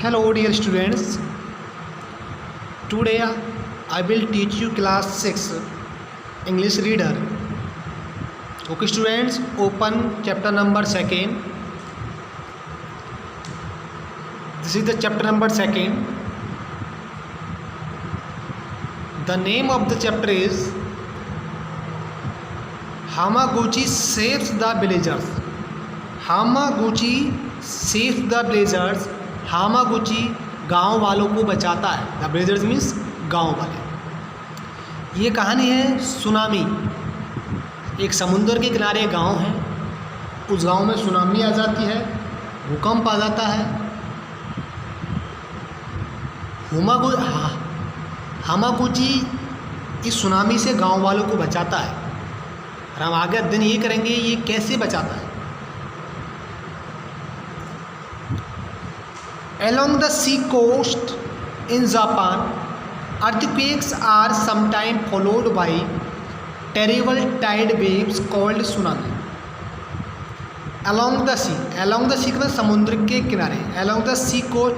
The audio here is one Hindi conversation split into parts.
Hello dear students, today I will teach you class 6 English reader. Okay students, open chapter number 2nd. This is the chapter number 2nd. The name of the chapter is Hamaguchi saves the villagers. Hamaguchi saves the villagers. हामागुची गांव वालों को बचाता है. द विलेजर्स मीन्स गांव वाले. ये कहानी है सुनामी. एक समुंदर के किनारे गांव है. उस गांव में सुनामी आ जाती है, भूकंप आ जाता है. हामागुची इस सुनामी से गांव वालों को बचाता है. और हम आगे दिन ये करेंगे ये कैसे बचाता है. Along the sea coast in Japan, earthquakes are sometimes followed by terrible tide waves called tsunami. Along the sea का मतलब समुद्र के किनारे. Along the sea coast,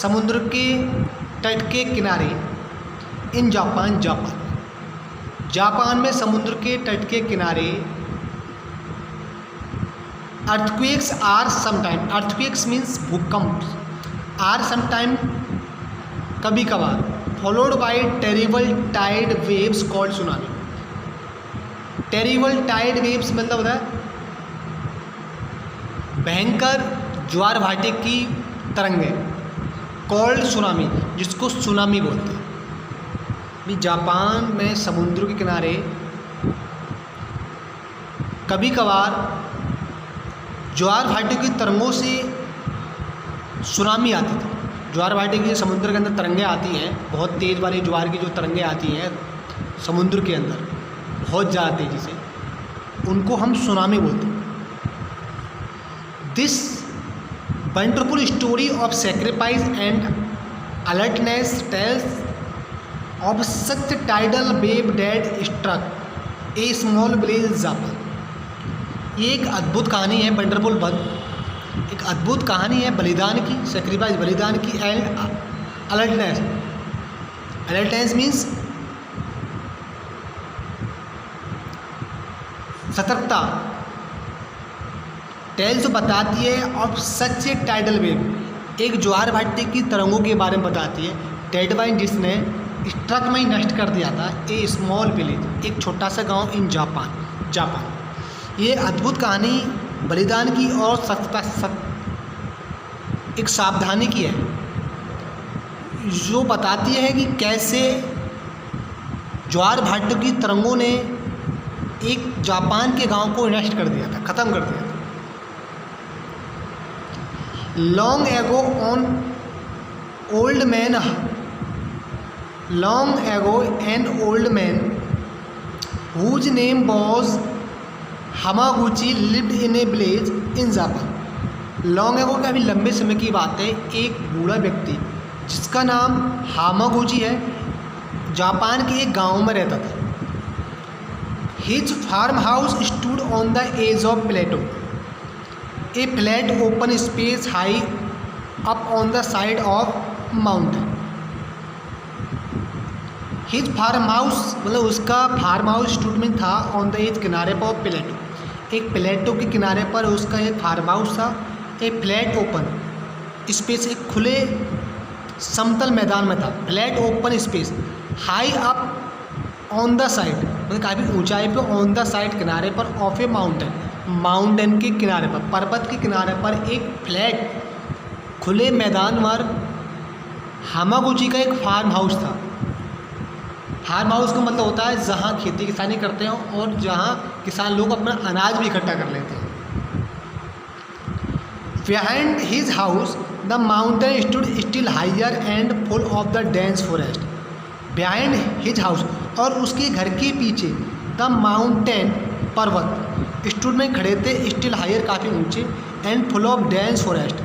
समुद्र के तट के किनारे. In Japan, जापान में समुद्र के तट के किनारे earthquakes are sometimes. Earthquakes means भूकंप. आर समटाइम कभी कभार. Followed by terrible tide waves called tsunami. Terrible tide waves मतलब होता है भयंकर ज्वार भाटे की तरंगे. कॉल्ड सुनामी, जिसको सुनामी बोलते हैं. भी जापान में समुद्र के किनारे कभी कभार ज्वार भाटे की तरंगों से सुनामी आती थी. ज्वार भाटे की समुद्र के अंदर तरंगें आती हैं, बहुत तेज़ वाली ज्वार की जो तरंगें आती हैं समुद्र के अंदर बहुत ज़्यादा तेज़ी से, उनको हम सुनामी बोलते हैं. This wonderful story of sacrifice and alertness tells of such tidal wave that struck a small village Japan. ये एक अद्भुत कहानी है. वंडरफुल एक अद्भुत कहानी है बलिदान की, सेक्रीफाइस बलिदान की, एंड अलर्टनेस. अलर्टनेस मीन्स सतर्कता. टेल जो बताती है of such A tidal wave, एक ज्वार भाटे की तरंगों के बारे में बताती है. डेड वाइन जिसने स्ट्रक में ही नष्ट कर दिया था ए स्मॉल विलेज, एक छोटा सा गांव इन जापान. ये अद्भुत कहानी बलिदान की और एक सावधानी की है, जो बताती है कि कैसे ज्वार भाटे की तरंगों ने एक जापान के गांव को नष्ट कर दिया था, ख़त्म कर दिया था. Long ago an old man whose name was Hamaguchi lived in a village in Japan. Long ago का अभी लंबे समय की बात है. एक बूढ़ा व्यक्ति जिसका नाम हामागुची है, जापान के एक गांव में रहता था. His farm house stood on the edge of plateau, a flat open space high up on the side of mountain. His farm house मतलब उसका फार्म हाउस स्टूड में था ऑन द एज किनारे पर प्लेटो, एक प्लेटो के किनारे पर उसका एक फार्म हाउस था. एक फ्लैट ओपन स्पेस, एक खुले समतल मैदान में था. Flat open space high up on the side मतलब काफ़ी ऊंचाई पे, ऑन द साइड किनारे पर, ऑफ ए माउंटेन के किनारे पर, पर्वत के किनारे पर एक फ्लैट खुले मैदान पर हामागुची का एक फार्म हाउस था. फार्म हाउस का मतलब होता है जहाँ खेती किसानी करते हैं और जहाँ किसान लोग अपना अनाज भी इकट्ठा कर लेते हैं. Behind his house the mountain stood still higher and full of the dense forest. Behind his house और उसके घर के पीछे द माउंटेन पर्वत स्टूड में खड़े थे, स्टिल हायर काफ़ी ऊंचे, and full of dense forest.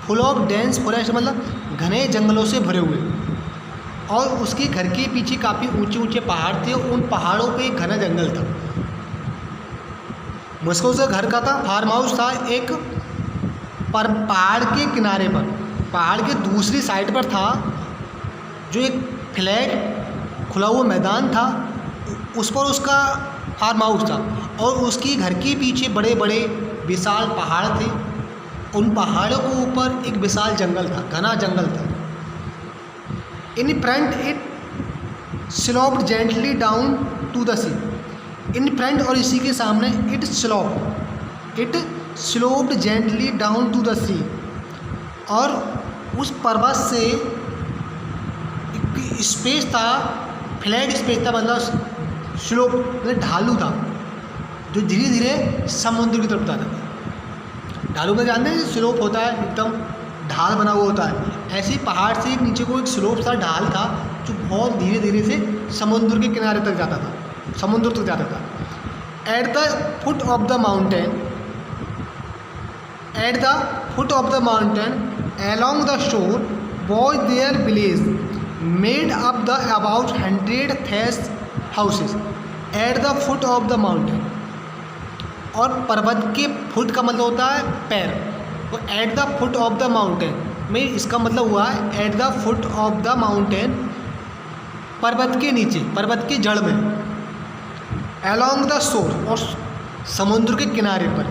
Full of dense forest मतलब घने जंगलों से भरे हुए. और उसके घर के पीछे काफ़ी ऊंचे ऊंचे पहाड़ थे. उन पहाड़ों पे एक घना जंगल था. मुश्किल से घर का था, फार्म हाउस था एक पर पहाड़ के किनारे पर. पहाड़ के दूसरी साइड पर था जो एक फ्लैट खुला हुआ मैदान था, उस पर उसका फार्म हाउस था और उसकी घर के पीछे बड़े बड़े विशाल पहाड़ थे। उन पहाड़ों के ऊपर एक विशाल जंगल था, घना जंगल था। In front it sloped gently down to the sea. In front और इसी के सामने it sloped gently down to the sea. और उस पर्वत से स्पेस था, फ्लैट स्पेस था, मतलब स्लोप मतलब ढालू था जो धीरे धीरे समुद्र की तरफ जाता था। ढालू में जानते हैं स्लोप होता है, एकदम ढाल बना हुआ होता है। ऐसे ही पहाड़ से नीचे को एक स्लोप सा ढाल था जो बहुत धीरे धीरे से समुद्र के किनारे तक जाता था, समुद्र तक जाता था। At the foot of the mountain along the shore was their village made up the about 100 thatched houses at the foot of the mountain। और पर्वत के फुट का मतलब होता है पैर, तो at the foot of the mountain में इसका मतलब हुआ है at the foot of the mountain, पर्वत के नीचे, पर्वत की जड़ में। along the shore और समुद्र के किनारे पर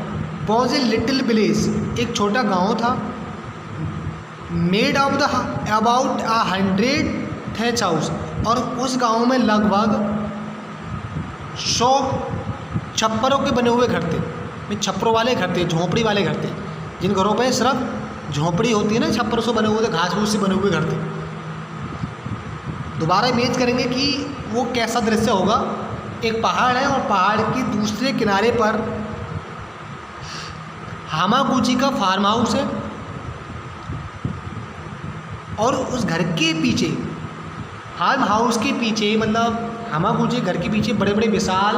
was a little village एक छोटा गांव था। Made of the about 100 thatched house और उस गांव में लगभग 100 छप्परों के बने हुए घर थे। छप्परों वाले घर थे, झोंपड़ी वाले घर थे, जिन घरों पे सिर्फ झोंपड़ी होती है ना, छप्परों से बने हुए थे, घास फूस से बने हुए घर थे। दोबारा इमेज करेंगे कि वो कैसा दृश्य होगा। एक पहाड़ है और पहाड़ के दूसरे किनारे पर हामागुची का फार्म हाउस है और उस घर के पीछे, फार्म हाउस के पीछे, मतलब हामागुची घर के पीछे बड़े बड़े विशाल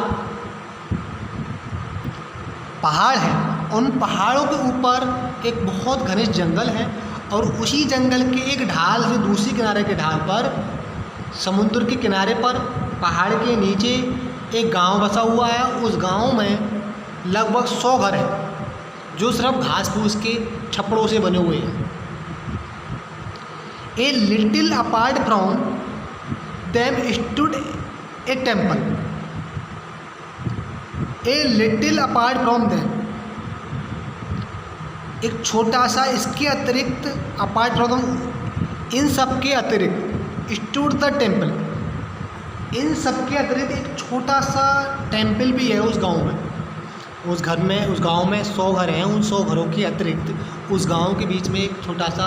पहाड़ हैं। उन पहाड़ों के ऊपर एक बहुत घने जंगल है और उसी जंगल के एक ढाल से दूसरी किनारे के ढाल पर, समुद्र के किनारे पर, पहाड़ के नीचे एक गांव बसा हुआ है। उस गांव में लगभग 100 घर हैं जो सिर्फ घास फूस के छप्पड़ों से बने हुए हैं। A little apart from them stood a temple। A little apart from them एक छोटा सा, इसके अतिरिक्त, अपार्ट फ्रॉम इन सब के अतिरिक्त, stood the temple इन सब के अतिरिक्त एक छोटा सा टेम्पल भी है उस गांव में। उस गांव में 100 घर हैं। उन 100 घरों के अतिरिक्त उस गांव के बीच में एक छोटा सा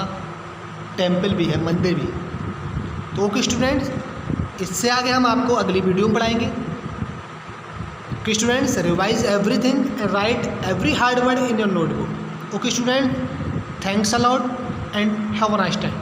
टेम्पल भी है, मंदिर भी। तो ओके स्टूडेंट्स, इससे आगे हम आपको अगली वीडियो में पढ़ाएंगे। Okay students, revise everything and right every hard word in your notebook. Okay student, thanks a lot and have a nice time.